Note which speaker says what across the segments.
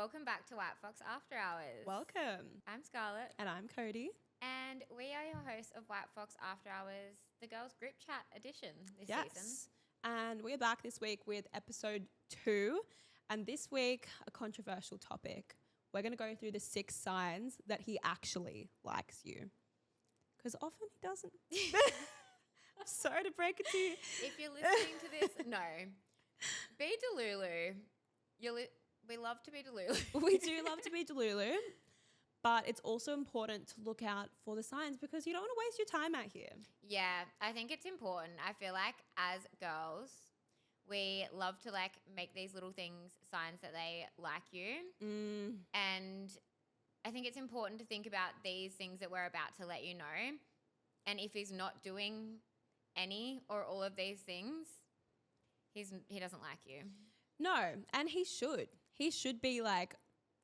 Speaker 1: welcome back to White Fox After Hours.
Speaker 2: Welcome.
Speaker 1: I'm Scarlett.
Speaker 2: And I'm Cody.
Speaker 1: And we are your hosts of White Fox After Hours, the girls group chat edition this season.
Speaker 2: And we're back this week with episode 2. And this week, a controversial topic. We're going to go through the 6 signs that he actually likes you. Because often he doesn't. I'm sorry to break it to you.
Speaker 1: If you're listening to this, no. Be Delulu. We love to be Delulu.
Speaker 2: We do love to be Delulu. But it's also important to look out for the signs because you don't want to waste your time out here.
Speaker 1: Yeah, I think it's important. I feel like as girls, we love to make these little things signs that they like you. And I think it's important to think about these things that we're about to let you know. And if he's not doing any or all of these things, he doesn't like you.
Speaker 2: No, and he should. He should be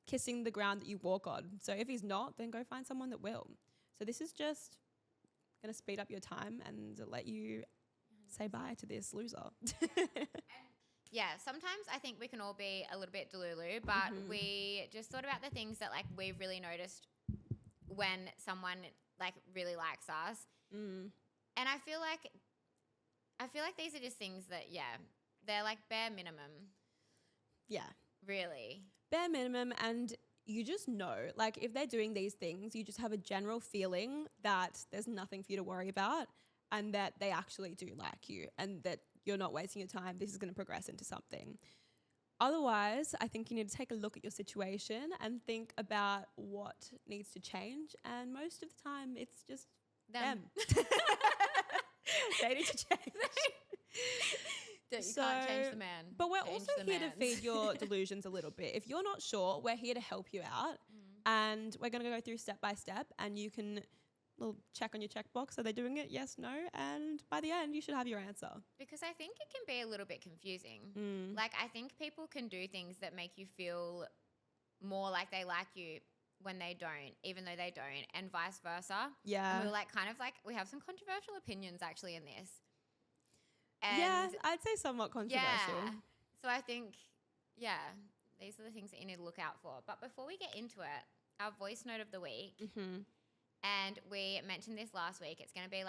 Speaker 2: kissing the ground that you walk on. So if he's not, then go find someone that will. So this is just going to speed up your time and let you say bye to this loser.
Speaker 1: Yeah, sometimes I think we can all be a little bit delulu, but we just thought about the things that we've really noticed when someone really likes us. And I feel like these are just things that, they're bare minimum.
Speaker 2: Yeah.
Speaker 1: Really.
Speaker 2: Bare minimum, and you just know, if they're doing these things, you just have a general feeling that there's nothing for you to worry about and that they actually do like you and that you're not wasting your time. This is going to progress into something. Otherwise, I think you need to take a look at your situation and think about what needs to change. And most of the time, it's just them. They need to change.
Speaker 1: You can't change the man.
Speaker 2: But we're
Speaker 1: change
Speaker 2: also here to feed your delusions a little bit. If you're not sure, we're here to help you out. And we're going to go through step by step and you can check on your checkbox. Are they doing it? Yes, no. And by the end, you should have your answer.
Speaker 1: Because I think it can be a little bit confusing. I think people can do things that make you feel more like they like you when they don't, even though they don't, and vice versa.
Speaker 2: Yeah.
Speaker 1: And we're we have some controversial opinions actually in this. And
Speaker 2: yeah, I'd say somewhat controversial.
Speaker 1: Yeah. So I think, these are the things that you need to look out for. But before we get into it, our voice note of the week, and we mentioned this last week, it's going to be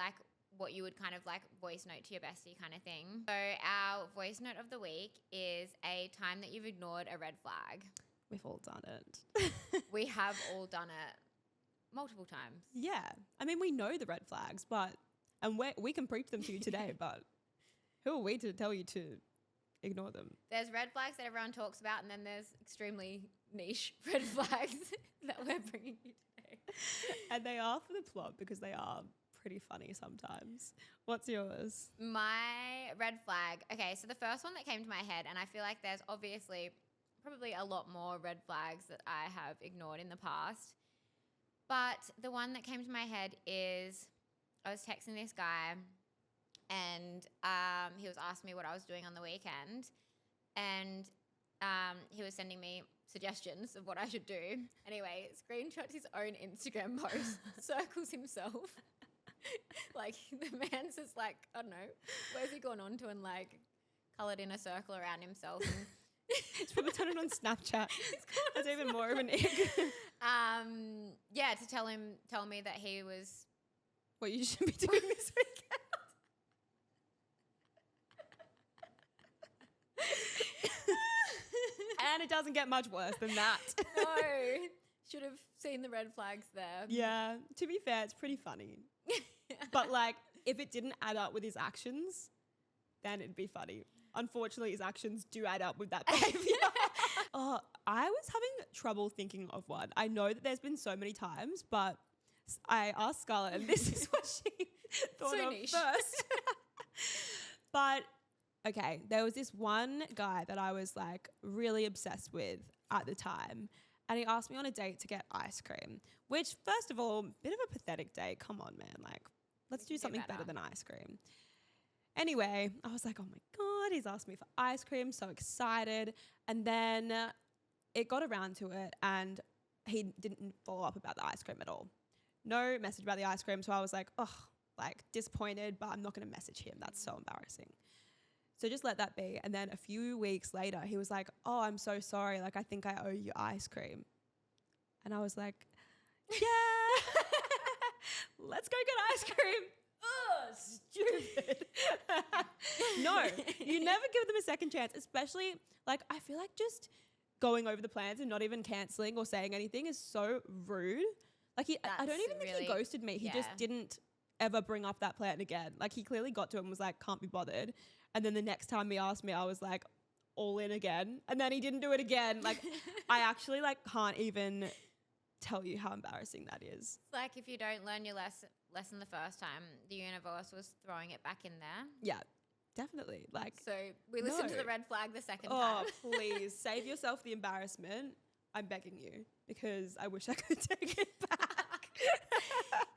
Speaker 1: what you would kind of voice note to your bestie kind of thing. So our voice note of the week is a time that you've ignored a red flag.
Speaker 2: We've all done it.
Speaker 1: We have all done it multiple times.
Speaker 2: Yeah. I mean, we know the red flags, and we can preach them to you today, but who are we to tell you to ignore them?
Speaker 1: There's red flags that everyone talks about, and then there's extremely niche red flags that we're bringing you today.
Speaker 2: And they are for the plot because they are pretty funny sometimes. What's yours?
Speaker 1: My red flag. Okay, so the first one that came to my head, and I feel like there's obviously probably a lot more red flags that I have ignored in the past. But the one that came to my head is I was texting this guy and he was asking me what I was doing on the weekend, and he was sending me suggestions of what I should do. Anyway, screenshots his own Instagram post, circles himself. The man's just I don't know, where's he gone on to and coloured in a circle around himself. And
Speaker 2: He's probably done it on Snapchat. That's even more of an ick.
Speaker 1: To tell me that he was
Speaker 2: what you should be doing this weekend. And it doesn't get much worse than that.
Speaker 1: No. Should have seen the red flags there.
Speaker 2: Yeah. To be fair, it's pretty funny. But if it didn't add up with his actions, then it'd be funny. Unfortunately, his actions do add up with that behavior. I was having trouble thinking of one. I know that there's been so many times, but I asked Scarlett, and this is what she thought
Speaker 1: so
Speaker 2: of
Speaker 1: niche.
Speaker 2: first. But okay, there was this one guy that I was really obsessed with at the time, and he asked me on a date to get ice cream, which first of all, bit of a pathetic date. Come on, man. Let's do something better than ice cream. Anyway, I was oh my God, he's asked me for ice cream, so excited. And then it got around to it and he didn't follow up about the ice cream at all. No message about the ice cream. So I was disappointed, but I'm not going to message him. That's so embarrassing. So just let that be. And then a few weeks later, he was like, oh, I'm so sorry. Like, I think I owe you ice cream. And I was like, yeah, let's go get ice cream. Ugh, stupid. No, you never give them a second chance, especially like I feel like just going over the plans and not even cancelling or saying anything is so rude. Like I don't even think he ghosted me. He just didn't ever bring up that plan again. Like he clearly got to it and was like, can't be bothered. And then the next time he asked me, I was like, all in again. And then he didn't do it again. Like I actually like can't even tell you how embarrassing that is.
Speaker 1: It's like if you don't learn your lesson the first time, the universe was throwing it back in there.
Speaker 2: Yeah, definitely. Like,
Speaker 1: so we listened to the red flag the second
Speaker 2: time.
Speaker 1: Oh,
Speaker 2: please save yourself the embarrassment. I'm begging you because I wish I could take it back.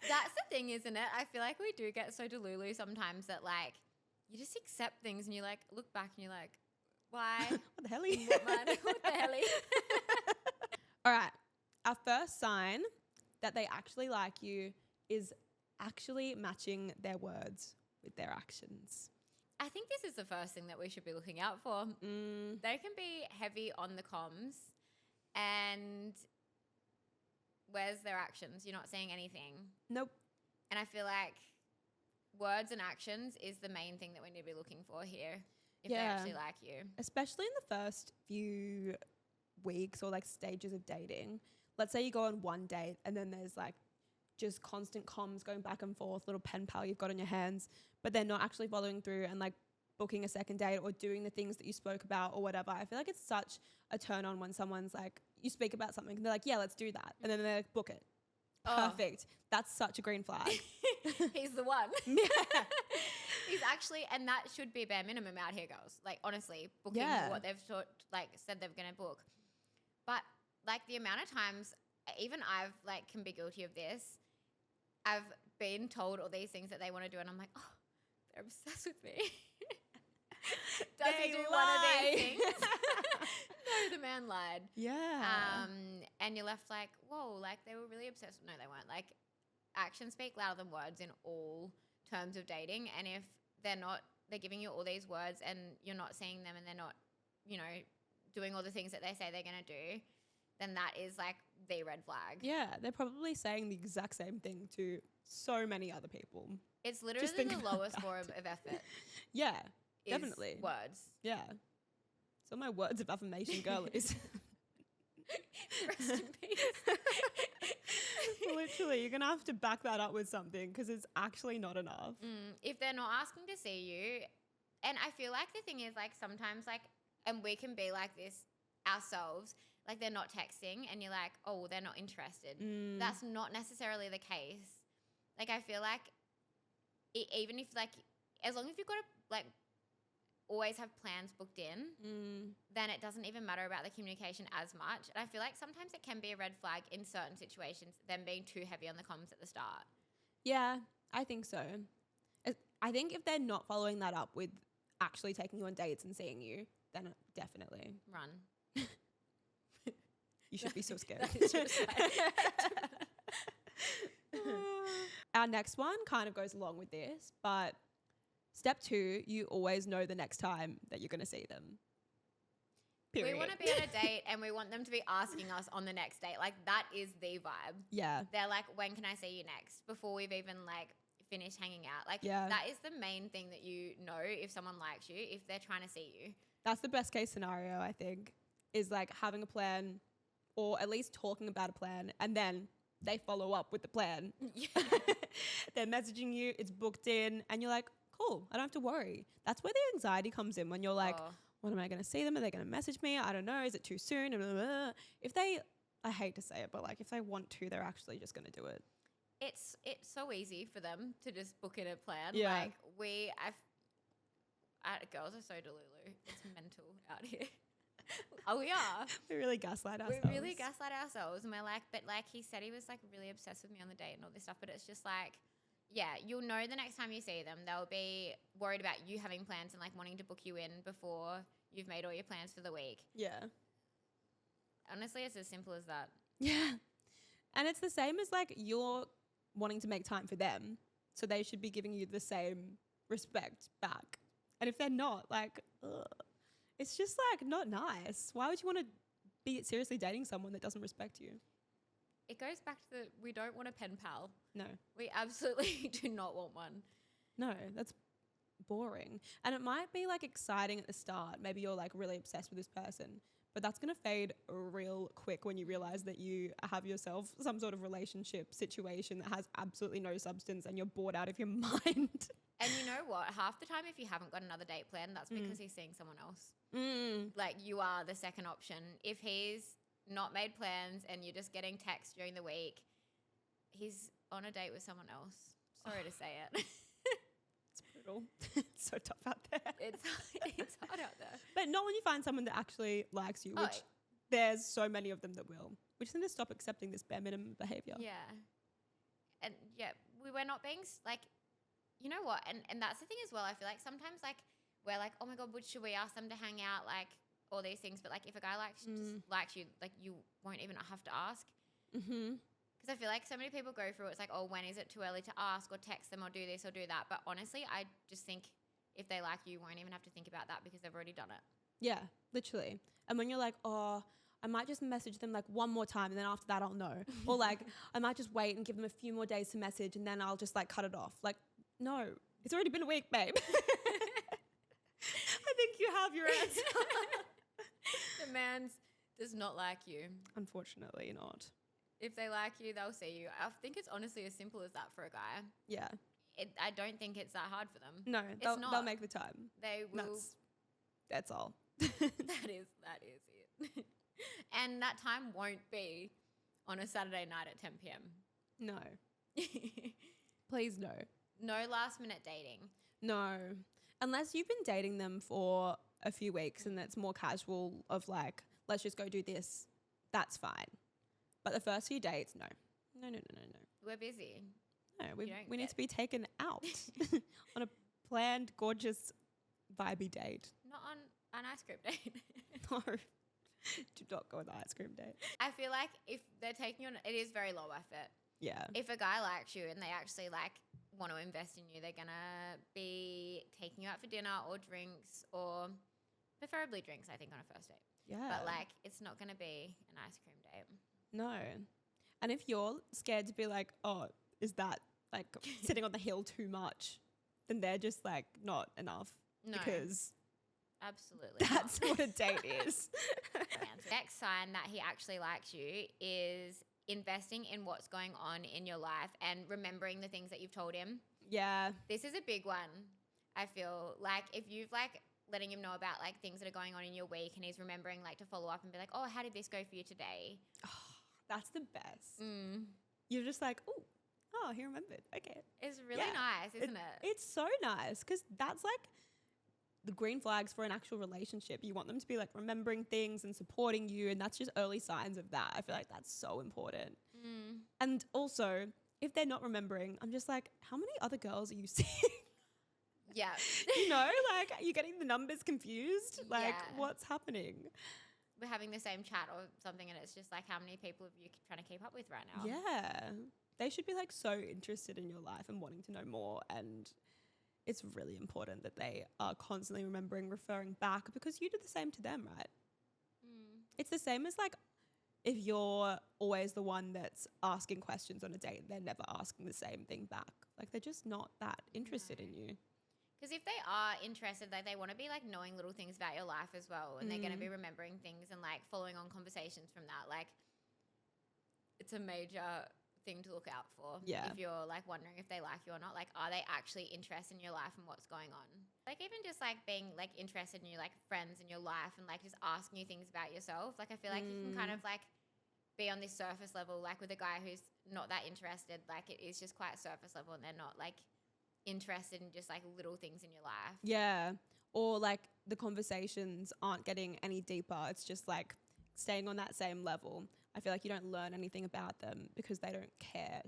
Speaker 1: That's the thing, isn't it? I feel like we do get so delulu sometimes that like you just accept things and you like look back and you're like, why?
Speaker 2: What the hell?
Speaker 1: What the hell?
Speaker 2: All right. Our first sign that they actually like you is actually matching their words with their actions.
Speaker 1: I think this is the first thing that we should be looking out for. They can be heavy on the comms and where's their actions? You're not saying anything.
Speaker 2: Nope.
Speaker 1: And I feel like words and actions is the main thing that we need to be looking for here if they actually like you.
Speaker 2: Especially in the first few weeks or like stages of dating. Let's say you go on one date and then there's like just constant comms going back and forth, little pen pal you've got on your hands, but they're not actually following through and like booking a second date or doing the things that you spoke about or whatever. I feel like it's such a turn on when someone's like, you speak about something and they're like, yeah, let's do that. And then they're like, book it. Perfect. That's such a green flag.
Speaker 1: He's the one.
Speaker 2: Yeah.
Speaker 1: He's actually, and that should be bare minimum out here, girls. Like honestly, booking what they've said they're going to book. But like the amount of times, even I've like can be guilty of this. I've been told all these things that they want to do, and I'm like, oh, they're obsessed with me. Does he do one of these things? No, the man lied.
Speaker 2: Yeah.
Speaker 1: And you're left like, whoa, like they were really obsessed. No, they weren't. Like actions speak louder than words in all terms of dating. And if they're giving you all these words and you're not seeing them and they're not, doing all the things that they say they're going to do, then that is like the red flag.
Speaker 2: Yeah, they're probably saying the exact same thing to so many other people.
Speaker 1: It's literally the lowest form of effort.
Speaker 2: Yeah, definitely.
Speaker 1: Words.
Speaker 2: Yeah. So my words of affirmation, girlies.
Speaker 1: Rest in peace.
Speaker 2: Literally, you're going to have to back that up with something because it's actually not enough.
Speaker 1: If they're not asking to see you, and I feel like the thing is like sometimes like, and we can be like this ourselves, like they're not texting and you're like, oh, well, they're not interested. That's not necessarily the case. Like I feel like even if like, as long as you've got to like always have plans booked in, then it doesn't even matter about the communication as much. And I feel like sometimes it can be a red flag in certain situations, them being too heavy on the comms at the start. Yeah,
Speaker 2: I think so. I think if they're not following that up with actually taking you on dates and seeing you, then definitely
Speaker 1: run.
Speaker 2: You should be so scared. Our next one kind of goes along with this, but step 2, you always know the next time that you're going to see them. Period.
Speaker 1: We want to be on a date and we want them to be asking us on the next date. Like that is the vibe.
Speaker 2: Yeah.
Speaker 1: They're like, when can I see you next? Before we've even like finished hanging out. Like that is the main thing that you know if someone likes you, if they're trying to see you.
Speaker 2: That's the best case scenario, I think, is like having a plan or at least talking about a plan and then they follow up with the plan. They're messaging you, it's booked in and you're like, cool, I don't have to worry. That's where the anxiety comes in when you're like, when am I going to see them? Are they going to message me? I don't know. Is it too soon? If they, I hate to say it, but like if they want to, they're actually just going to do it.
Speaker 1: It's so easy for them to just book in a plan.
Speaker 2: Yeah.
Speaker 1: Like girls are so delulu. It's mental out here. Oh, we are.
Speaker 2: We really gaslight ourselves.
Speaker 1: We really gaslight ourselves. And we're like, but like he said he was like really obsessed with me on the date and all this stuff. But it's just like, yeah, you'll know the next time you see them. They'll be worried about you having plans and like wanting to book you in before you've made all your plans for the week.
Speaker 2: Yeah.
Speaker 1: Honestly, it's as simple as that.
Speaker 2: Yeah. And it's the same as like you're wanting to make time for them. So they should be giving you the same respect back And if they're not, like, ugh, it's just like not nice. Why would you want to be seriously dating someone that doesn't respect you?
Speaker 1: It goes back to we don't want a pen pal.
Speaker 2: No,
Speaker 1: We absolutely do not want one.
Speaker 2: no, that's boring. And it might be like exciting at the start. Maybe you're like really obsessed with this person, but that's going to fade real quick when you realize that you have yourself some sort of relationship situation that has absolutely no substance and you're bored out of your mind.
Speaker 1: And you know what? Half the time, if you haven't got another date planned, that's because he's seeing someone else. Like, you are the second option. If he's not made plans and you're just getting texts during the week, he's on a date with someone else. Sorry to say it.
Speaker 2: It's brutal. It's so tough out there.
Speaker 1: It's hard out there.
Speaker 2: But not when you find someone that actually likes you, which there's so many of them that will. We just need to stop accepting this bare minimum behavior.
Speaker 1: Yeah. And yeah, we were not being like, you know what? And that's the thing as well. I feel like sometimes like we're like, oh my God, should we ask them to hang out? Like all these things. But like if a guy just likes you, like you won't even have to ask. Because I feel like so many people go through it's like, oh, when is it too early to ask or text them or do this or do that? But honestly, I just think if they like you, won't even have to think about that because they've already done it.
Speaker 2: Yeah, literally. And when you're like, oh, I might just message them like one more time and then after that I'll know. Or like I might just wait and give them a few more days to message and then I'll just like cut it off. Like, no, it's already been a week, babe. I think you have your answer.
Speaker 1: The man does not like you.
Speaker 2: Unfortunately not.
Speaker 1: If they like you, they'll see you. I think it's honestly as simple as that for a guy.
Speaker 2: Yeah.
Speaker 1: I don't think it's that hard for them.
Speaker 2: No, they'll make the time.
Speaker 1: They will.
Speaker 2: That's all.
Speaker 1: That is it. And that time won't be on a Saturday night at 10 p.m.
Speaker 2: No. Please no.
Speaker 1: No last minute dating.
Speaker 2: No. Unless you've been dating them for a few weeks and it's more casual of like, let's just go do this. That's fine. But the first few dates, no. No.
Speaker 1: We're busy.
Speaker 2: No, we need to be taken out on a planned, gorgeous, vibey date.
Speaker 1: Not on an ice cream date.
Speaker 2: No. Do not go on the ice cream date.
Speaker 1: I feel like if they're taking you on, it is very low effort.
Speaker 2: Yeah.
Speaker 1: If a guy likes you and they actually like want to invest in you, they're going to be taking you out for dinner or drinks or preferably drinks, I think, on a first date.
Speaker 2: Yeah.
Speaker 1: But like, it's not going to be an ice cream date.
Speaker 2: No. And if you're scared to be like, oh, is that like sitting on the hill too much? Then they're just like not enough.
Speaker 1: No.
Speaker 2: Because
Speaker 1: absolutely
Speaker 2: that's
Speaker 1: not.
Speaker 2: what a date is.
Speaker 1: Next sign that he actually likes you is investing in what's going on in your life and remembering the things that you've told him.
Speaker 2: Yeah.
Speaker 1: This is a big one. I feel like if you've like letting him know about like things that are going on in your week and he's remembering like to follow up and be like, oh, how did this go for you today?
Speaker 2: Oh, that's the best. You're just like, oh, he remembered. Okay.
Speaker 1: It's really nice, isn't it?
Speaker 2: It's so nice because that's like the green flags for an actual relationship. You want them to be like remembering things and supporting you, and that's just early signs of that. I feel like that's so important. And also, if they're not remembering, I'm just like, how many other girls are you seeing?
Speaker 1: Yeah.
Speaker 2: You know, like, are you getting the numbers confused? Like, what's happening?
Speaker 1: We're having the same chat or something, and it's just like, how many people are you trying to keep up with right now?
Speaker 2: Yeah. They should be like so interested in your life and wanting to know more. And it's really important that they are constantly remembering, referring back, because you do the same to them, right? It's the same as like if you're always the one that's asking questions on a date, they're never asking the same thing back. Like they're just not that interested in you.
Speaker 1: Because if they are interested, like they want to be like knowing little things about your life as well, and they're going to be remembering things and like following on conversations from that. Like it's a major thing to look out for.
Speaker 2: Yeah.
Speaker 1: If you're like wondering if they like you or not, like are they actually interested in your life and what's going on? Like even just like being like interested in your like friends in your life and like just asking you things about yourself. Like I feel like you can kind of like be on this surface level, like with a guy who's not that interested. Like it is just quite surface level, and they're not like interested in just like little things in your life.
Speaker 2: Yeah. Or like the conversations aren't getting any deeper. It's just like staying on that same level. I feel like you don't learn anything about them because they don't care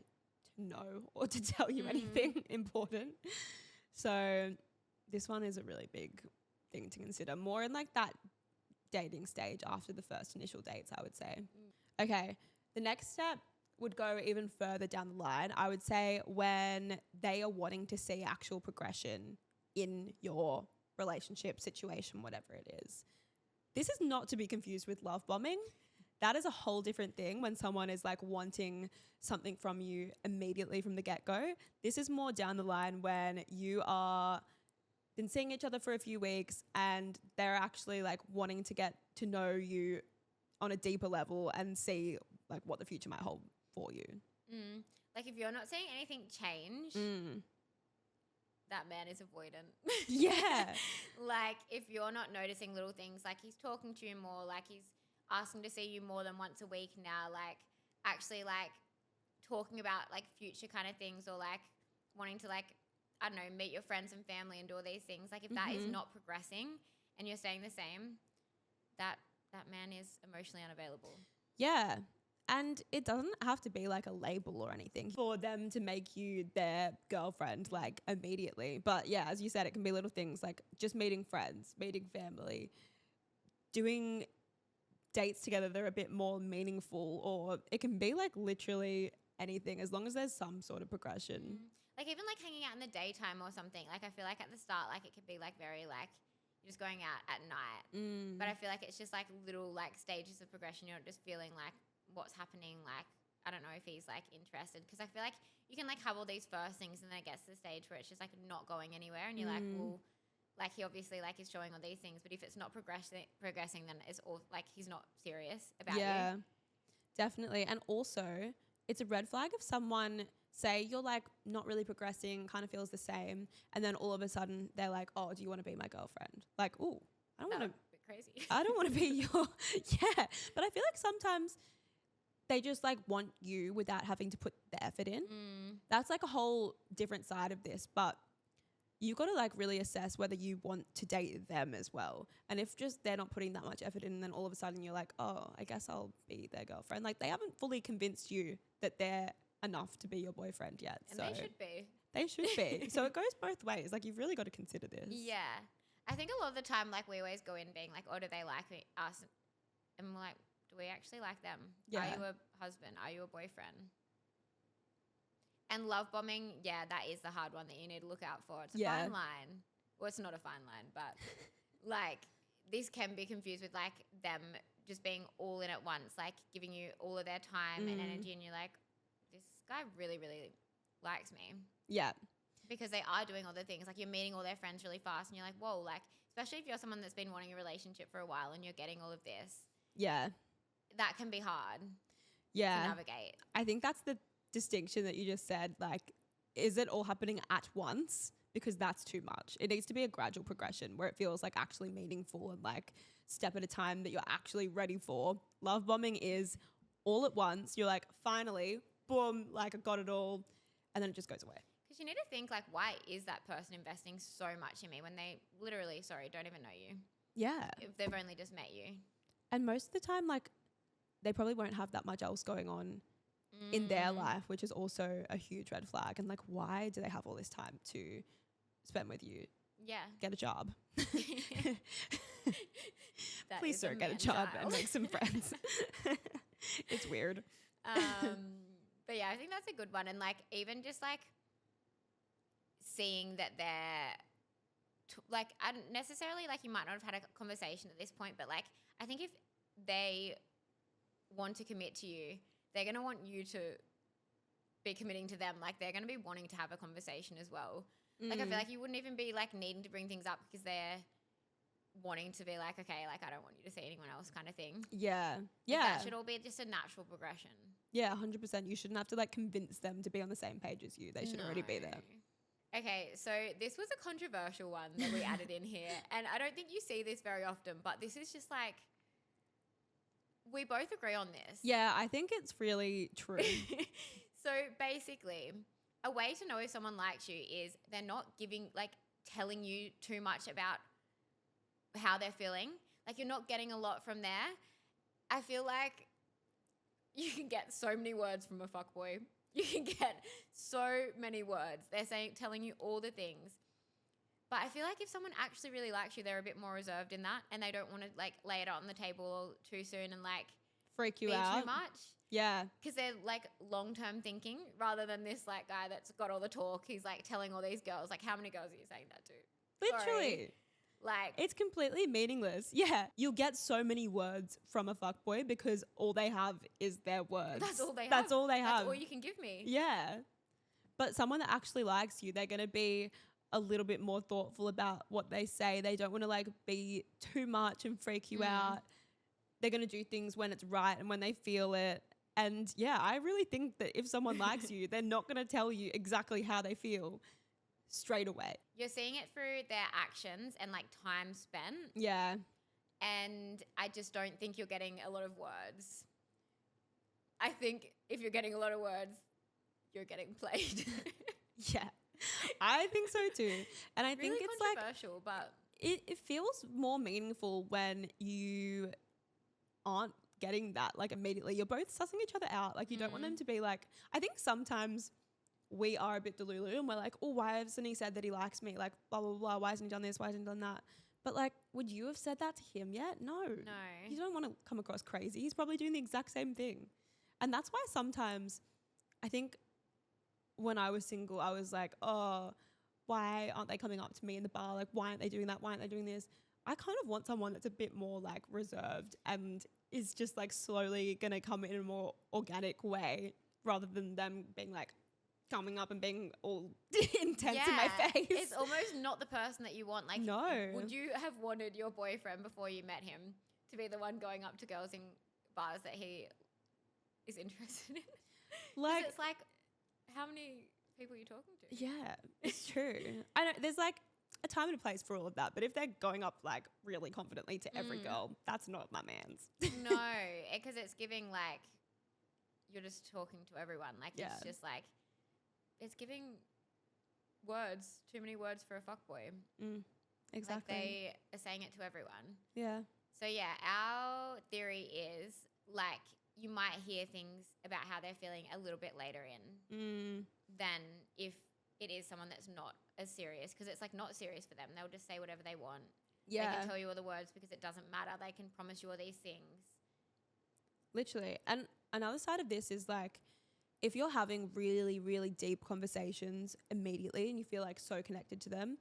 Speaker 2: to know or to tell you anything important. So this one is a really big thing to consider, more in like that dating stage after the first initial dates, I would say. Okay. The next step would go even further down the line. I would say when they are wanting to see actual progression in your relationship, situation, whatever it is. This is not to be confused with love bombing. That is a whole different thing when someone is like wanting something from you immediately from the get-go. This is more down the line when you are been seeing each other for a few weeks and they're actually like wanting to get to know you on a deeper level and see like what the future might hold for you.
Speaker 1: Like if you're not seeing anything change, that man is avoidant.
Speaker 2: Yeah.
Speaker 1: Like if you're not noticing little things, like he's talking to you more, like he's asking to see you more than once a week now, like actually like talking about like future kind of things, or like wanting to like, I don't know, meet your friends and family and do all these things. Like if that is not progressing and you're staying the same, that man is emotionally unavailable.
Speaker 2: Yeah. And it doesn't have to be like a label or anything for them to make you their girlfriend like immediately. But yeah, as you said, it can be little things like just meeting friends, meeting family, doing dates together that are a bit more meaningful, or it can be like literally anything as long as there's some sort of progression.
Speaker 1: Like even like hanging out in the daytime or something. Like I feel like at the start, like it could be like very like you're just going out at night. But I feel like it's just like little like stages of progression. You're not just feeling like what's happening. Like, I don't know if he's like interested, because I feel like you can like have all these first things and then it gets to the stage where it's just like not going anywhere. And you're like, well, like he obviously like is showing all these things, but if it's not progressing, then it's all like he's not serious about you.
Speaker 2: Yeah, definitely. And also it's a red flag if someone, say you're like not really progressing, kind of feels the same, and then all of a sudden they're like, oh, do you want to be my girlfriend? Like, oh, I don't want to.
Speaker 1: Crazy.
Speaker 2: I don't want to be your. Yeah, but I feel like sometimes they just like want you without having to put the effort in. That's like a whole different side of this, but you've got to like really assess whether you want to date them as well. And if just they're not putting that much effort in, and then all of a sudden you're like, oh, I guess I'll be their girlfriend. Like they haven't fully convinced you that they're enough to be your boyfriend yet.
Speaker 1: And
Speaker 2: so
Speaker 1: they should be.
Speaker 2: They should be. So it goes both ways. Like you've really got to consider this.
Speaker 1: Yeah. I think a lot of the time, like we always go in being like, oh, do they like us? And we're like, do we actually like them?
Speaker 2: Yeah.
Speaker 1: Are you a husband? Are you a boyfriend? And love bombing, yeah, that is the hard one that you need to look out for. It's a fine line. Well, it's not a fine line, but like this can be confused with like them just being all in at once, like giving you all of their time and energy, and you're like, this guy really, really likes me.
Speaker 2: Yeah.
Speaker 1: Because they are doing all the things, like you're meeting all their friends really fast, and you're like, whoa, like especially if you're someone that's been wanting a relationship for a while and you're getting all of this.
Speaker 2: Yeah.
Speaker 1: That can be hard to navigate.
Speaker 2: I think that's the distinction that you just said. Like, is it all happening at once? Because that's too much. It needs to be a gradual progression where it feels like actually meaningful and like step at a time that you're actually ready for. Love bombing is all at once. You're like, finally, boom, like I got it all. And then it just goes away.
Speaker 1: Because you need to think like, why is that person investing so much in me when they literally, don't even know you?
Speaker 2: Yeah.
Speaker 1: If they've only just met you.
Speaker 2: And most of the time, like, they probably won't have that much else going on in their life, which is also a huge red flag. And like, why do they have all this time to spend with you?
Speaker 1: Yeah.
Speaker 2: Get a job.
Speaker 1: That
Speaker 2: Please,
Speaker 1: is
Speaker 2: sir, get a job and make some friends. It's weird.
Speaker 1: But yeah, I think that's a good one. And like, even just like seeing that they're like, I don't necessarily, like you might not have had a conversation at this point, but like, I think if they want to commit to you, they're going to want you to be committing to them. Like they're going to be wanting to have a conversation as well. Like I feel like you wouldn't even be like needing to bring things up because they're wanting to be like, okay, like I don't want you to see anyone else kind of thing.
Speaker 2: Yeah.
Speaker 1: Like,
Speaker 2: Yeah.
Speaker 1: that should all be just a natural progression.
Speaker 2: Yeah, 100%. You shouldn't have to like convince them to be on the same page as you. They should already be there.
Speaker 1: Okay, so this was a controversial one that we added in here. And I don't think you see this very often, but this is just like, we both agree on this.
Speaker 2: Yeah, I think it's really true.
Speaker 1: So basically, a way to know if someone likes you is they're not telling you too much about how they're feeling. Like you're not getting a lot from there. I feel like you can get so many words from a fuckboy. You can get so many words. They're telling you all the things. But I feel like if someone actually really likes you, they're a bit more reserved in that, and they don't want to like lay it out on the table too soon and like
Speaker 2: freak you
Speaker 1: be
Speaker 2: out
Speaker 1: too much.
Speaker 2: Yeah.
Speaker 1: Because they're like long-term thinking rather than this like guy that's got all the talk. He's like telling all these girls, like how many girls are you saying that to?
Speaker 2: Literally.
Speaker 1: Sorry. Like,
Speaker 2: It's completely meaningless. Yeah. You'll get so many words from a fuckboy because all they have is their words.
Speaker 1: that's all they have.
Speaker 2: That's all they have.
Speaker 1: That's all you can give me.
Speaker 2: Yeah. But someone that actually likes you, they're going to be a little bit more thoughtful about what they say. They don't want to like be too much and freak you out. They're going to do things when it's right and when they feel it. And yeah, I really think that if someone likes you, they're not going to tell you exactly how they feel straight away.
Speaker 1: You're seeing it through their actions and like time spent.
Speaker 2: Yeah.
Speaker 1: And I just don't think you're getting a lot of words. I think if you're getting a lot of words, you're getting played.
Speaker 2: Yeah. I think so too. And I
Speaker 1: Really
Speaker 2: think it's like,
Speaker 1: controversial, but
Speaker 2: it feels more meaningful when you aren't getting that like immediately. You're both sussing each other out. Like you don't want them to be like, I think sometimes we are a bit delulu and we're like, oh, why hasn't he said that he likes me? Like blah, blah, blah. Why hasn't he done this? Why hasn't he done that? But like, would you have said that to him yet? No. You don't want to come across crazy. He's probably doing the exact same thing. And that's why sometimes I think when I was single, I was like, oh, why aren't they coming up to me in the bar? Like, why aren't they doing that? Why aren't they doing this? I kind of want someone that's a bit more like reserved and is just like slowly going to come in a more organic way rather than them being like coming up and being all intense in my face.
Speaker 1: It's almost not the person that you want. Like,
Speaker 2: no.
Speaker 1: Would you have wanted your boyfriend before you met him to be the one going up to girls in bars that he is interested in?
Speaker 2: Like,
Speaker 1: it's like, how many people are you talking to?
Speaker 2: Yeah, it's true. I know there's like a time and a place for all of that, but if they're going up like really confidently to every girl, that's not my man's.
Speaker 1: No, because it's giving like you're just talking to everyone. Like it's just like it's giving words, too many words for a fuckboy.
Speaker 2: Exactly.
Speaker 1: Like they are saying it to everyone.
Speaker 2: Yeah.
Speaker 1: So yeah, our theory is like you might hear things about how they're feeling a little bit later in than if it is someone that's not as serious, because it's like not serious for them. They'll just say whatever they want.
Speaker 2: Yeah.
Speaker 1: They can tell you all the words because it doesn't matter. They can promise you all these things.
Speaker 2: Literally. And another side of this is like, if you're having really, really deep conversations immediately and you feel like so connected to them,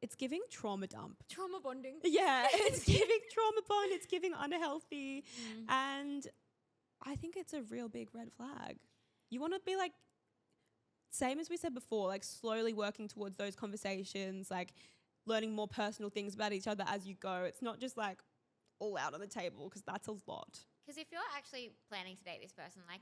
Speaker 2: it's giving trauma dump.
Speaker 1: Trauma bonding.
Speaker 2: Yeah, it's giving trauma bond. It's giving unhealthy. And I think it's a real big red flag. You want to be like, same as we said before, like slowly working towards those conversations, like learning more personal things about each other as you go. It's not just like all out on the table, because that's a lot.
Speaker 1: Because if you're actually planning to date this person, like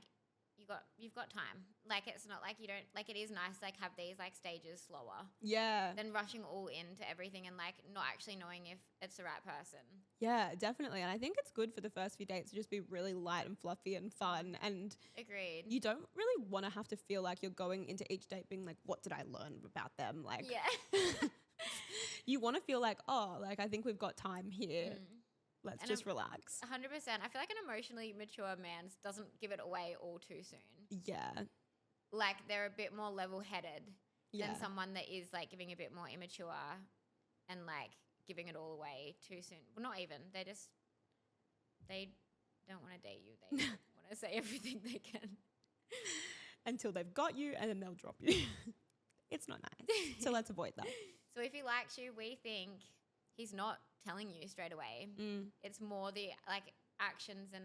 Speaker 1: you've got time. Like it's not like you don't, like it is nice to like have these like stages slower.
Speaker 2: Yeah.
Speaker 1: Than rushing all into everything and like not actually knowing if it's the right person.
Speaker 2: Yeah, definitely. And I think it's good for the first few dates to just be really light and fluffy and fun. And
Speaker 1: agreed.
Speaker 2: You don't really want to have to feel like you're going into each date being like, what did I learn about them? Like,
Speaker 1: yeah.
Speaker 2: You want to feel like, oh, like I think we've got time here. Let's just relax.
Speaker 1: 100%. I feel like an emotionally mature man doesn't give it away all too soon.
Speaker 2: Yeah.
Speaker 1: Like they're a bit more level-headed
Speaker 2: Yeah.
Speaker 1: than someone that is like giving a bit more immature and like giving it all away too soon. Well, not even. They don't want to date you. They want to say everything they can.
Speaker 2: Until they've got you and then they'll drop you. It's not nice. So let's avoid that.
Speaker 1: So if he likes you, we think he's not telling you straight away. It's more the like actions and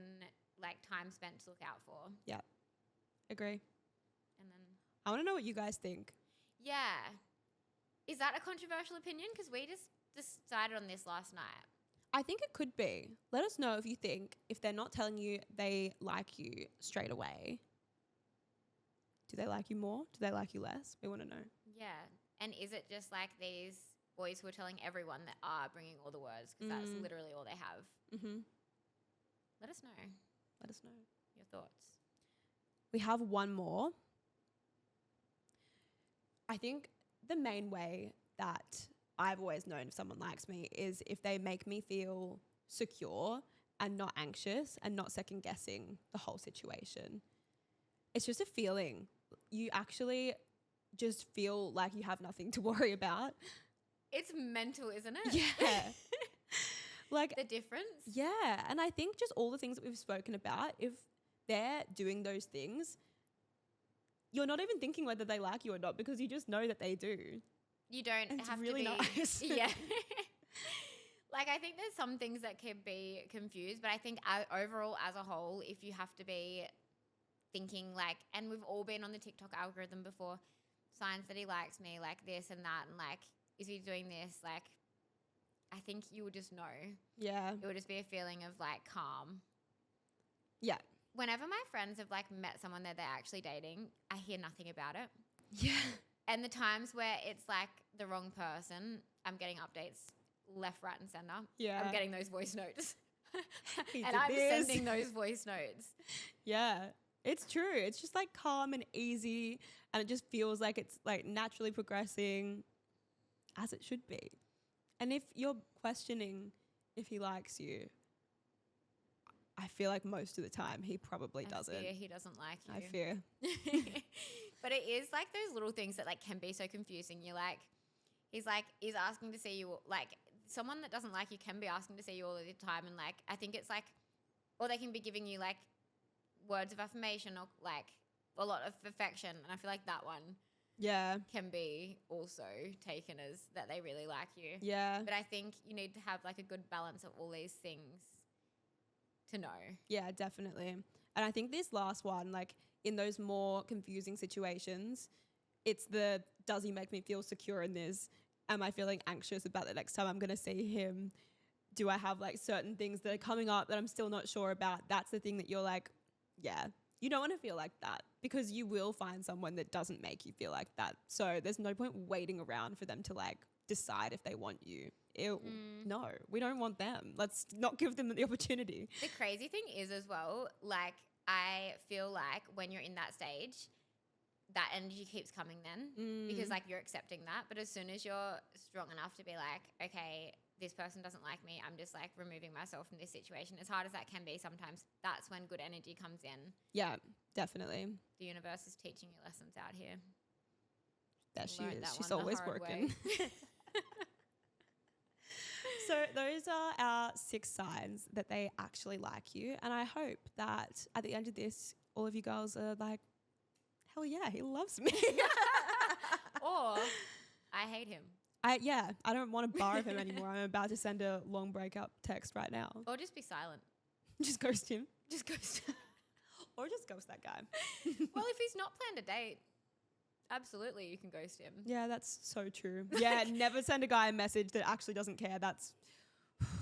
Speaker 1: like time spent to look out for.
Speaker 2: Yeah. Agree.
Speaker 1: And then
Speaker 2: I want to know what you guys think.
Speaker 1: yeah. Is that a controversial opinion? Because we just decided on this last night.
Speaker 2: I think it could be. Let us know if you think if they're not telling you they like you straight away, do they like you more? Do they like you less? We want to know.
Speaker 1: Yeah. And is it just like these boys who are telling everyone that are bringing all the words? Because that's literally all they have. Let us know.
Speaker 2: Let us know
Speaker 1: your thoughts.
Speaker 2: We have one more. I think the main way that I've always known if someone likes me is if they make me feel secure and not anxious and not second guessing the whole situation. It's just a feeling. You actually just feel like you have nothing to worry about.
Speaker 1: It's mental, isn't it?
Speaker 2: Yeah. Like
Speaker 1: the difference.
Speaker 2: Yeah. And I think just all the things that we've spoken about, if they're doing those things, you're not even thinking whether they like you or not because you just know that they do.
Speaker 1: You don't
Speaker 2: and
Speaker 1: have
Speaker 2: it's really
Speaker 1: to be
Speaker 2: nice.
Speaker 1: Yeah. Like, I think there's some things that can be confused, but I think overall, as a whole, if you have to be thinking like, and we've all been on the TikTok algorithm before, signs that he likes me, like this and that, and like, is he doing this? Like, I think you would just know.
Speaker 2: Yeah.
Speaker 1: It would just be a feeling of like calm.
Speaker 2: Yeah.
Speaker 1: Whenever my friends have like met someone that they're actually dating, I hear nothing about it.
Speaker 2: Yeah.
Speaker 1: And the times where it's like the wrong person, I'm getting updates left, right, and center.
Speaker 2: Yeah.
Speaker 1: I'm getting those voice notes.
Speaker 2: He
Speaker 1: And
Speaker 2: did
Speaker 1: I'm
Speaker 2: this.
Speaker 1: sending those voice notes.
Speaker 2: Yeah. It's true. It's just like calm and easy, and it just feels like it's like naturally progressing as it should be. And if you're questioning if he likes you, I feel like most of the time he probably doesn't.
Speaker 1: I fear he doesn't like you.
Speaker 2: I fear.
Speaker 1: But it is like those little things that like can be so confusing. You're like, he's asking to see you, like someone that doesn't like you can be asking to see you all the time, and like I think it's like, or they can be giving you like words of affirmation or like a lot of affection, and I feel like that one
Speaker 2: Yeah.
Speaker 1: can be also taken as that they really like you.
Speaker 2: Yeah.
Speaker 1: But I think you need to have like a good balance of all these things to know.
Speaker 2: Yeah, definitely. And I think this last one, like in those more confusing situations, it's the, does he make me feel secure in this? Am I feeling anxious about the next time I'm going to see him? Do I have like certain things that are coming up that I'm still not sure about? That's the thing that you're like, yeah, you don't want to feel like that, because you will find someone that doesn't make you feel like that. So there's no point waiting around for them to like decide if they want you. No, we don't want them. Let's not give them the opportunity.
Speaker 1: The crazy thing is as well, like I feel like when you're in that stage, that energy keeps coming then because like you're accepting that. But as soon as you're strong enough to be like, okay, this person doesn't like me, I'm just like removing myself from this situation. As hard as that can be sometimes, that's when good energy comes in.
Speaker 2: Yeah, definitely.
Speaker 1: The universe is teaching you lessons out here.
Speaker 2: There she
Speaker 1: Learned
Speaker 2: is.
Speaker 1: that
Speaker 2: She's
Speaker 1: one the
Speaker 2: always
Speaker 1: hard
Speaker 2: working.
Speaker 1: way.
Speaker 2: So those are our 6 signs that they actually like you. And I hope that at the end of this, all of you girls are like, hell yeah, he loves me.
Speaker 1: Or I hate him.
Speaker 2: I don't want to borrow him anymore. I'm about to send a long breakup text right now.
Speaker 1: Or just be silent.
Speaker 2: Just ghost him.
Speaker 1: Just ghost.
Speaker 2: Or just ghost that guy.
Speaker 1: Well, if he's not planned a date, absolutely you can ghost him.
Speaker 2: Yeah, that's so true. Yeah, never send a guy a message that actually doesn't care.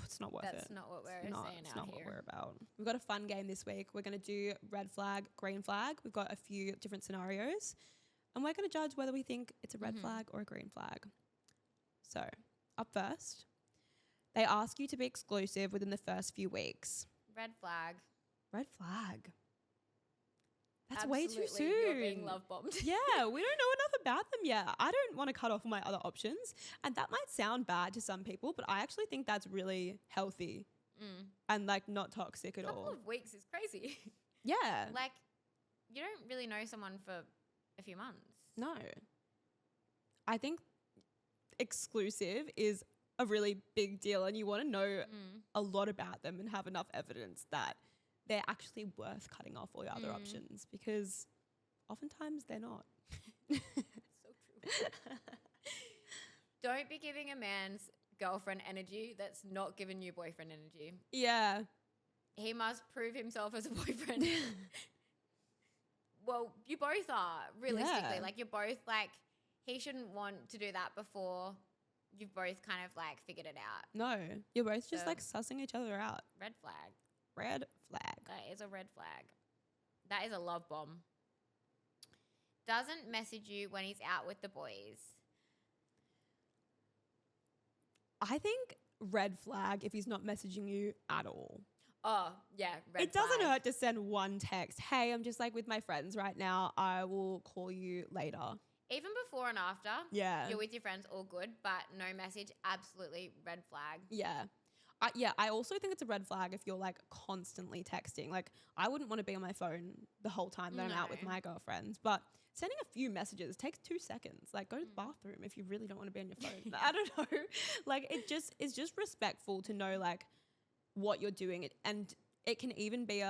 Speaker 2: It's not worth it.
Speaker 1: That's not what we're
Speaker 2: It's
Speaker 1: saying
Speaker 2: it's
Speaker 1: out
Speaker 2: not
Speaker 1: here.
Speaker 2: what we're about. We've got a fun game this week. We're going to do red flag, green flag. We've got a few different scenarios, and we're going to judge whether we think it's a red flag or a green flag. So, up first, they ask you to be exclusive within the first few weeks.
Speaker 1: Red flag.
Speaker 2: Red flag. That's way too
Speaker 1: Absolutely,
Speaker 2: soon.
Speaker 1: You're being love bombed.
Speaker 2: Yeah, we don't know enough about them yet. I don't want to cut off all my other options. And that might sound bad to some people, but I actually think that's really healthy and like not toxic at
Speaker 1: A couple
Speaker 2: all.
Speaker 1: of weeks is crazy.
Speaker 2: Yeah.
Speaker 1: Like, you don't really know someone for a few months.
Speaker 2: No. I think exclusive is a really big deal, and you want to know a lot about them and have enough evidence that they're actually worth cutting off all your other options, because oftentimes they're not.
Speaker 1: So true. Don't be giving a man's girlfriend energy that's not giving you boyfriend energy.
Speaker 2: Yeah.
Speaker 1: He must prove himself as a boyfriend. Well, you both are, realistically.
Speaker 2: Yeah.
Speaker 1: Like, you're both, like, he shouldn't want to do that before you've both kind of, like, figured it out.
Speaker 2: No. You're both just
Speaker 1: So-
Speaker 2: like sussing each other out.
Speaker 1: Red flag.
Speaker 2: Red flag.
Speaker 1: That is a red flag. That is a love bomb. Doesn't message you when he's out with the boys.
Speaker 2: I think red flag if he's not messaging you at all.
Speaker 1: Oh, yeah, red
Speaker 2: It doesn't
Speaker 1: flag.
Speaker 2: hurt to send one text. Hey, I'm just like with my friends right now. I will call you later.
Speaker 1: Even before and after,
Speaker 2: Yeah.
Speaker 1: you're with your friends, all good, but no message, absolutely red flag.
Speaker 2: Yeah. I also think it's a red flag if you're like constantly texting. Like, I wouldn't want to be on my phone the whole time that I'm out with
Speaker 1: No.
Speaker 2: my girlfriends, but sending a few messages takes 2 seconds. Like, go to the bathroom if you really don't want to be on your phone. I don't know. Like, it's just respectful to know like what you're doing. And it can even be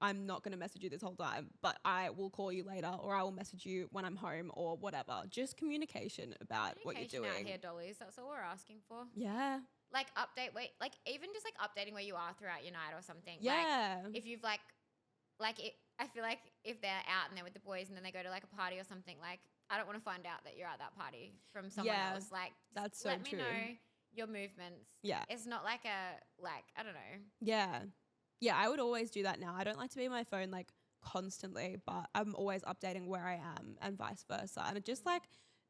Speaker 2: I'm not going to message you this whole time, but I will call you later, or I will message you when I'm home, or whatever. Just communication about what you're
Speaker 1: Communication
Speaker 2: doing.
Speaker 1: out here, dollies. That's all we're asking for.
Speaker 2: Yeah.
Speaker 1: like update like even just like updating where you are throughout your night or something.
Speaker 2: Yeah.
Speaker 1: Like if you've like I feel like if they're out and they're with the boys and then they go to like a party or something, like I don't want to find out that you're at that party from someone
Speaker 2: Yeah,
Speaker 1: else. Like
Speaker 2: that's so
Speaker 1: let
Speaker 2: true.
Speaker 1: me know your movements.
Speaker 2: Yeah.
Speaker 1: It's not like I don't know.
Speaker 2: Yeah. Yeah, I would always do that now. I don't like to be on my phone like constantly, but I'm always updating where I am and vice versa. And it just like,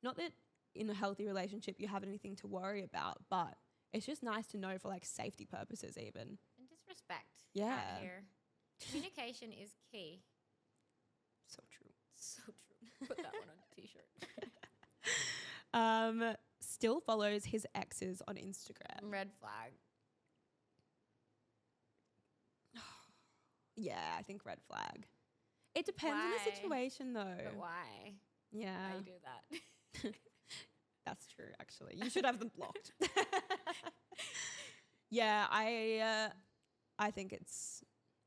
Speaker 2: not that in a healthy relationship you have anything to worry about, but it's just nice to know for like safety purposes even.
Speaker 1: And just respect
Speaker 2: Yeah.
Speaker 1: out here. Communication is key.
Speaker 2: So true.
Speaker 1: So true. Put that one on a t-shirt.
Speaker 2: Still follows his exes on Instagram.
Speaker 1: Red flag.
Speaker 2: Yeah, I think red flag. It depends on
Speaker 1: Why?
Speaker 2: the situation though.
Speaker 1: But why?
Speaker 2: Yeah.
Speaker 1: Why you do that?
Speaker 2: That's true, actually. You should have them blocked. Yeah, I think it's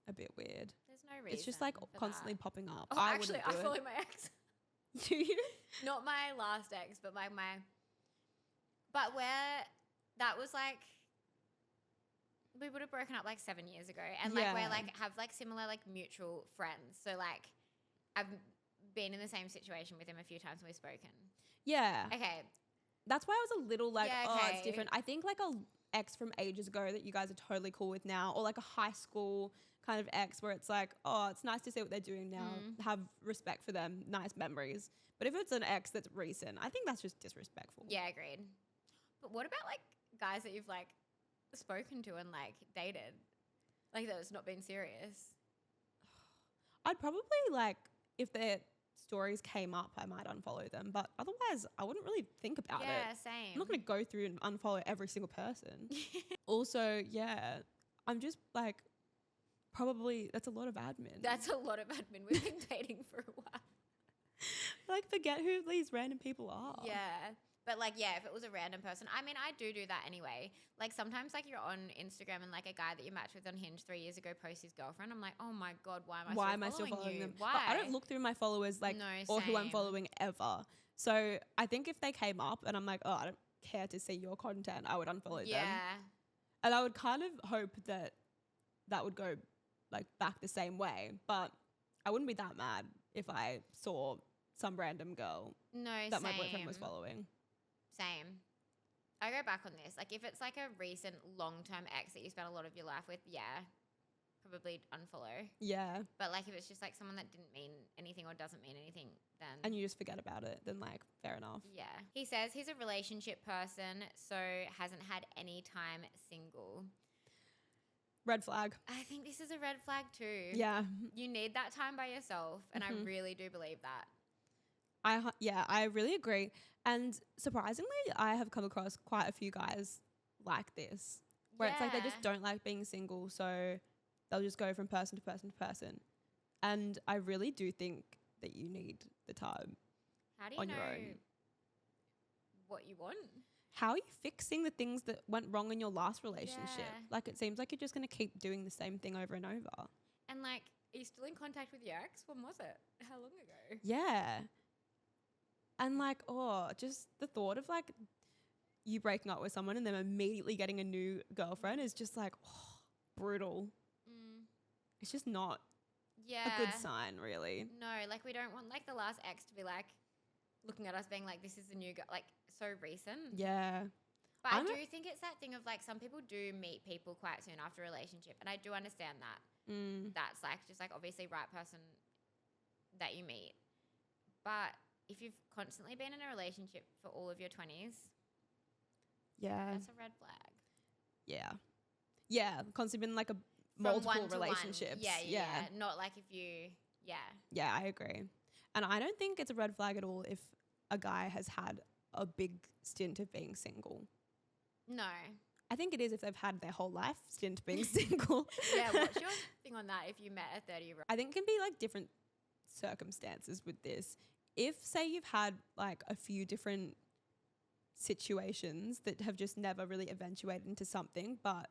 Speaker 2: a bit weird.
Speaker 1: There's no reason.
Speaker 2: It's just like
Speaker 1: for
Speaker 2: constantly
Speaker 1: that.
Speaker 2: popping up.
Speaker 1: Oh,
Speaker 2: I
Speaker 1: actually,
Speaker 2: wouldn't
Speaker 1: I
Speaker 2: do
Speaker 1: follow
Speaker 2: it.
Speaker 1: my ex.
Speaker 2: Do you?
Speaker 1: Not my last ex, but my but where that was like we would have broken up like 7 years ago, and like
Speaker 2: Yeah.
Speaker 1: we're like have like similar like mutual friends. So like I've been in the same situation with him a few times and we've spoken.
Speaker 2: Yeah.
Speaker 1: Okay,
Speaker 2: That's why I was a little like,
Speaker 1: Yeah,
Speaker 2: oh, it's
Speaker 1: okay.
Speaker 2: different. I think like a ex from ages ago that you guys are totally cool with now, or like a high school kind of ex where it's like, oh, it's nice to see what they're doing now, have respect for them, nice memories. But if it's an ex that's recent, I think that's just disrespectful.
Speaker 1: yeah, agreed. But what about like guys that you've like spoken to and like dated, like that it's not been serious?
Speaker 2: I'd probably like, if their stories came up, I might unfollow them. But otherwise, I wouldn't really think about it.
Speaker 1: Yeah, same.
Speaker 2: I'm not going to go through and unfollow every single person. Also, yeah, I'm just like, probably, that's a lot of admin.
Speaker 1: That's a lot of admin. We've been dating for a while.
Speaker 2: Like, forget who these random people are.
Speaker 1: Yeah. But like, yeah, if it was a random person, I mean, I do that anyway. Like sometimes like you're on Instagram and like a guy that you matched with on Hinge 3 years ago posts his girlfriend. I'm like, oh my God, why am I still following
Speaker 2: following
Speaker 1: you?
Speaker 2: them?
Speaker 1: Why?
Speaker 2: But I don't look through my followers like,
Speaker 1: No,
Speaker 2: or who I'm
Speaker 1: same.
Speaker 2: following ever. So I think if they came up and I'm like, oh, I don't care to see your content, I would unfollow
Speaker 1: Yeah.
Speaker 2: them. And I would kind of hope that that would go like back the same way. But I wouldn't be that mad if I saw some random girl
Speaker 1: No,
Speaker 2: that
Speaker 1: same.
Speaker 2: my boyfriend was following.
Speaker 1: Same. I go back on this. Like if it's like a recent long-term ex that you spent a lot of your life with, yeah, probably unfollow.
Speaker 2: Yeah.
Speaker 1: But like if it's just like someone that didn't mean anything or doesn't mean anything, then
Speaker 2: And you just forget about it, then like, fair enough.
Speaker 1: yeah. He says he's a relationship person, so hasn't had any time single.
Speaker 2: Red flag.
Speaker 1: I think this is a red flag too.
Speaker 2: Yeah.
Speaker 1: You need that time by yourself, and I really do believe that.
Speaker 2: I really agree. And surprisingly, I have come across quite a few guys like this, where it's like they just
Speaker 1: Yeah.
Speaker 2: don't like being single, so they'll just go from person to person to person. And I really do think that you need the time.
Speaker 1: How do you
Speaker 2: On
Speaker 1: know
Speaker 2: your own.
Speaker 1: what you want?
Speaker 2: How are you fixing the things that went wrong in your last relationship?
Speaker 1: Yeah.
Speaker 2: Like, it seems like you're just going to keep doing the same thing over and over.
Speaker 1: And like, are you still in contact with your ex? When was it? How long ago?
Speaker 2: Yeah. And like, oh, just the thought of like you breaking up with someone and then immediately getting a new girlfriend is just like, oh, brutal. It's just not
Speaker 1: Yeah.
Speaker 2: a good sign, really.
Speaker 1: No, like we don't want like the last ex to be like looking at us being like, this is the new girl, like so recent.
Speaker 2: Yeah.
Speaker 1: But
Speaker 2: I'm
Speaker 1: I
Speaker 2: a-
Speaker 1: do think it's that thing of like some people do meet people quite soon after a relationship, and I do understand that. That's like just like obviously right person that you meet. But if you've constantly been in a relationship for all of your 20s,
Speaker 2: Yeah.
Speaker 1: that's a red flag.
Speaker 2: Yeah. Yeah. Constantly been like a
Speaker 1: From
Speaker 2: multiple
Speaker 1: one to one.
Speaker 2: relationships.
Speaker 1: Yeah. Not like if you,
Speaker 2: Yeah, I agree. And I don't think it's a red flag at all if a guy has had a big stint of being single.
Speaker 1: No.
Speaker 2: I think it is if they've had their whole life stint being single.
Speaker 1: Yeah, what's your thing on that if you met a 30-year-old?
Speaker 2: I think it can be like different circumstances with this. If, say, you've had like a few different situations that have just never really eventuated into something, but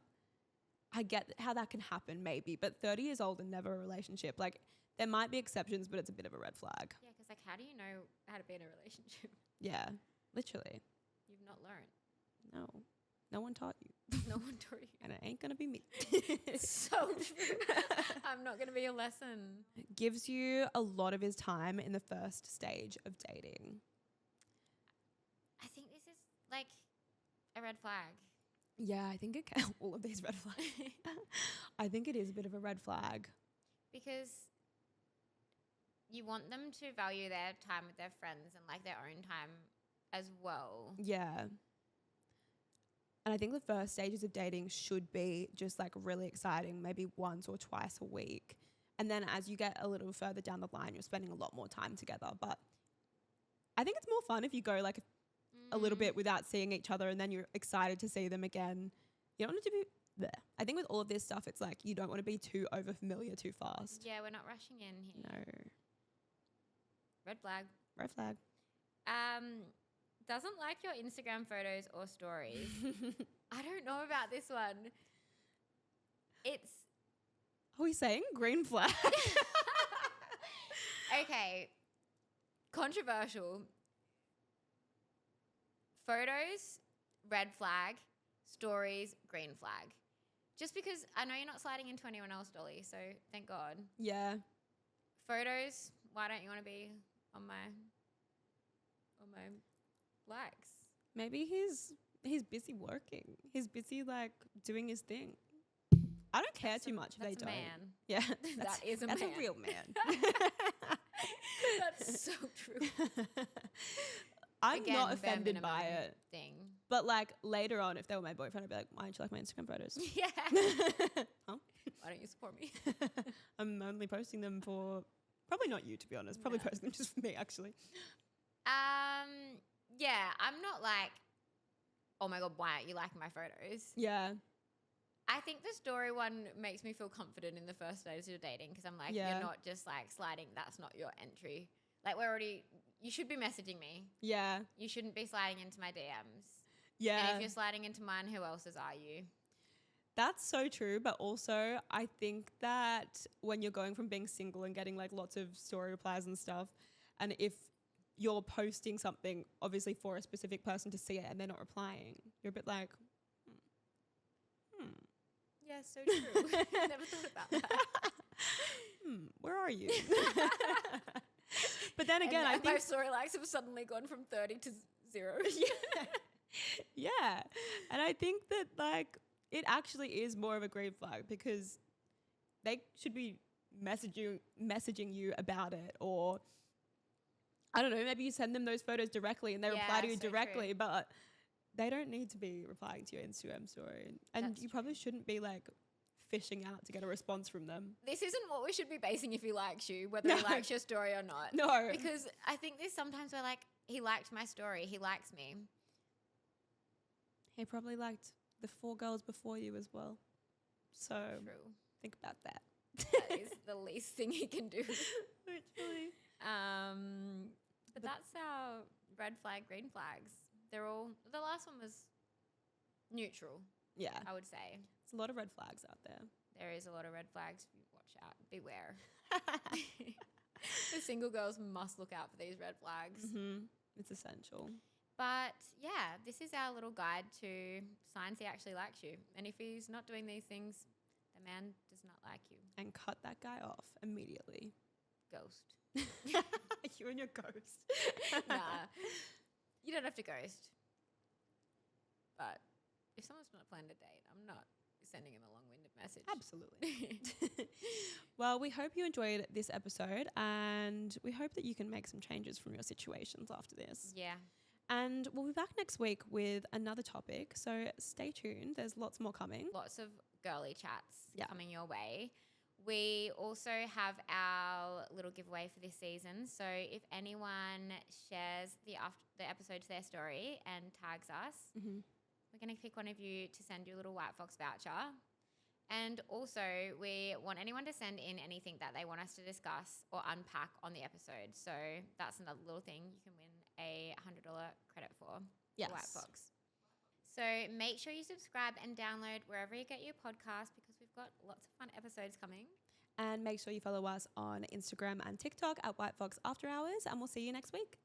Speaker 2: I get how that can happen maybe. But 30 years old and never a relationship, like there might be exceptions, but it's a bit of a red flag.
Speaker 1: Yeah, because like how do you know how to be in a relationship?
Speaker 2: Yeah, literally.
Speaker 1: You've not learned.
Speaker 2: No one taught you.
Speaker 1: No one taught you.
Speaker 2: And it ain't going to be me.
Speaker 1: It's so true. I'm not going to be a lesson.
Speaker 2: Gives you a lot of his time in the first stage of dating.
Speaker 1: I think this is like a red flag.
Speaker 2: Yeah, I think it can. All of these red flags. I think it is a bit of a red flag.
Speaker 1: Because you want them to value their time with their friends and like their own time as well.
Speaker 2: Yeah. And I think the first stages of dating should be just like really exciting, maybe once or twice a week. And then as you get a little further down the line, you're spending a lot more time together. But I think it's more fun if you go like a little bit without seeing each other and then you're excited to see them again. You don't want it to be there. I think with all of this stuff, it's like you don't want to be too over familiar too fast.
Speaker 1: Yeah, we're not rushing in here.
Speaker 2: No.
Speaker 1: Red flag.
Speaker 2: Red flag.
Speaker 1: Doesn't like your Instagram photos or stories. I don't know about this one. It's
Speaker 2: Are we saying green flag?
Speaker 1: okay. Controversial. Photos, red flag. Stories, green flag. Just because I know you're not sliding into anyone else, Dolly, so thank God.
Speaker 2: Yeah.
Speaker 1: Photos, why don't you want to be on my likes?
Speaker 2: Maybe he's busy working. He's busy like doing his thing. I don't care too much if they
Speaker 1: That's a
Speaker 2: don't.
Speaker 1: man.
Speaker 2: Yeah.
Speaker 1: That is a
Speaker 2: that's
Speaker 1: man.
Speaker 2: a real man.
Speaker 1: That's so true.
Speaker 2: I'm
Speaker 1: Again,
Speaker 2: not
Speaker 1: bare
Speaker 2: offended by
Speaker 1: minimum
Speaker 2: it.
Speaker 1: Thing.
Speaker 2: But like later on, if they were my boyfriend, I'd be like, why don't you like my Instagram photos?
Speaker 1: Yeah.
Speaker 2: Huh?
Speaker 1: Why don't you support me?
Speaker 2: I'm only posting them for probably not you, to be honest. Probably
Speaker 1: No.
Speaker 2: posting them just for me, actually.
Speaker 1: Yeah, I'm not like, oh my God, why aren't you liking my photos?
Speaker 2: Yeah.
Speaker 1: I think the story one makes me feel confident in the first days of dating because I'm like,
Speaker 2: Yeah.
Speaker 1: you're not just like sliding. That's not your entry. Like you should be messaging me.
Speaker 2: Yeah.
Speaker 1: You shouldn't be sliding into my DMs.
Speaker 2: Yeah.
Speaker 1: And if you're sliding into mine, who else's are you?
Speaker 2: That's so true. But also, I think that when you're going from being single and getting like lots of story replies and stuff, and if you're posting something obviously for a specific person to see it and they're not replying, you're a bit like,
Speaker 1: Yeah, so true. Never thought about that.
Speaker 2: Where are you? But then again, I
Speaker 1: my
Speaker 2: think
Speaker 1: story likes have suddenly gone from 30 to 0.
Speaker 2: yeah. And I think that like it actually is more of a green flag because they should be messaging you about it, or I don't know, maybe you send them those photos directly and they reply to you
Speaker 1: so
Speaker 2: directly,
Speaker 1: true.
Speaker 2: but they don't need to be replying to your Instagram story. And
Speaker 1: That's
Speaker 2: you probably shouldn't be like fishing out to get a response from them.
Speaker 1: This isn't what we should be basing if he likes you, whether he
Speaker 2: No.
Speaker 1: likes your story or not.
Speaker 2: No.
Speaker 1: Because I think there's sometimes where like, he liked my story, he likes me.
Speaker 2: He probably liked the 4 girls before you as well. So
Speaker 1: True.
Speaker 2: think about that.
Speaker 1: That is the least thing he can do.
Speaker 2: Literally.
Speaker 1: But that's our red flag, green flags. They're all, the last one was neutral,
Speaker 2: Yeah.
Speaker 1: I would say.
Speaker 2: There's a lot of red flags out there.
Speaker 1: There is a lot of red flags. Watch out. Beware. The single girls must look out for these red flags.
Speaker 2: It's essential.
Speaker 1: But yeah, this is our little guide to signs he actually likes you. And if he's not doing these things, the man does not like you.
Speaker 2: And cut that guy off immediately.
Speaker 1: Ghost.
Speaker 2: You and your ghost.
Speaker 1: Nah. You don't have to ghost. But if someone's not planning a date, I'm not sending him a long-winded message.
Speaker 2: Absolutely. Well, we hope you enjoyed this episode and we hope that you can make some changes from your situations after this.
Speaker 1: Yeah.
Speaker 2: And we'll be back next week with another topic. So stay tuned. There's lots more coming.
Speaker 1: Lots of girly chats
Speaker 2: Yeah.
Speaker 1: coming your way. We also have our little giveaway for this season. So if anyone shares the episode to their story and tags us, we're going to pick one of you to send you a little White Fox voucher. And also, we want anyone to send in anything that they want us to discuss or unpack on the episode. So that's another little thing you can win a $100 credit for White Fox. So make sure you subscribe and download wherever you get your podcast because we've got lots of fun episodes coming.
Speaker 2: And make sure you follow us on Instagram and TikTok at White Fox After Hours, and we'll see you next week.